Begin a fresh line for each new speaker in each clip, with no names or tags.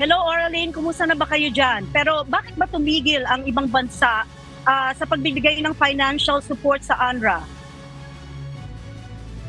Hello, Oraline. Kumusta na ba kayo dyan? Pero bakit ba tumigil ang ibang bansa sa pagbibigay ng financial support sa UNRWA?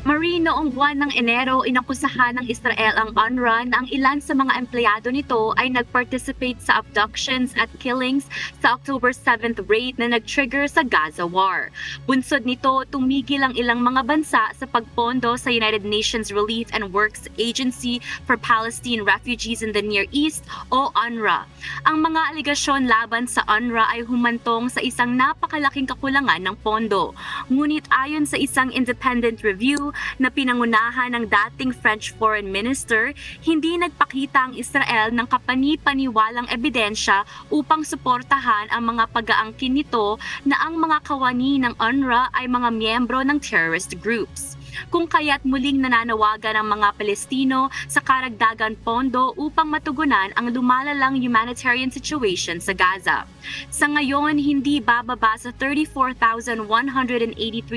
Marie, noong buwan ng Enero, inakusahan ng Israel ang UNRWA na ang ilan sa mga empleyado nito ay nag-participate sa abductions at killings sa October 7th raid na nag-trigger sa Gaza War. Bunsod nito, tumigil ang ilang mga bansa sa pagpondo sa United Nations Relief and Works Agency for Palestine Refugees in the Near East o UNRWA. Ang mga aligasyon laban sa UNRWA ay humantong sa isang napakalaking kakulangan ng pondo. Ngunit ayon sa isang independent review, na pinangunahan ng dating French Foreign Minister, hindi nagpakita ang Israel ng kapani-paniwalang ebidensya upang suportahan ang mga pag-aangkin nito na ang mga kawani ng UNRWA ay mga miyembro ng terrorist groups. Kung kaya't muling nananawagan ang mga Palestino sa karagdagan pondo upang matugunan ang lumalalang humanitarian situation sa Gaza. Sa ngayon, hindi bababa sa 34,183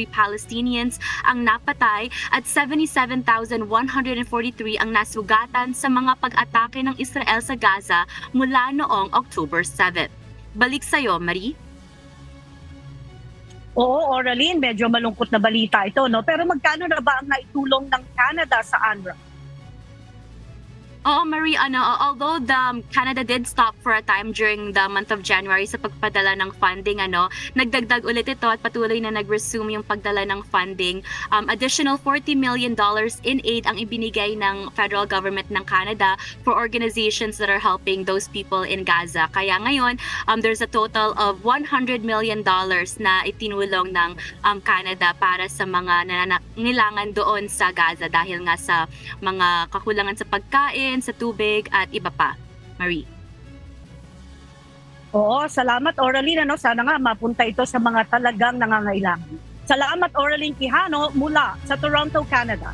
Palestinians ang napatay at 77,143 ang nasugatan sa mga pag-atake ng Israel sa Gaza mula noong October 7. Balik sa'yo, Marie.
Oo, Oraline, medyo malungkot na balita ito, no? Pero magkano na ba ang naitulong ng Canada sa UNRWA?
Oo, Marie, although the Canada did stop for a time during the month of January sa pagpadala ng funding, nagdagdag ulit ito at patuloy na nag-resume yung pagdala ng funding. Additional $40 million in aid ang ibinigay ng federal government ng Canada for organizations that are helping those people in Gaza. Kaya ngayon, there's a total of $100 million na itinulong ng Canada para sa mga nangangailangan doon sa Gaza dahil nga sa mga kakulangan sa pagkain, sa tubig at iba pa. Marie.
Oo, salamat, Oraline. Sana nga mapunta ito sa mga talagang nangangailangan. Salamat, Oraline Quijano, mula sa Toronto, Canada.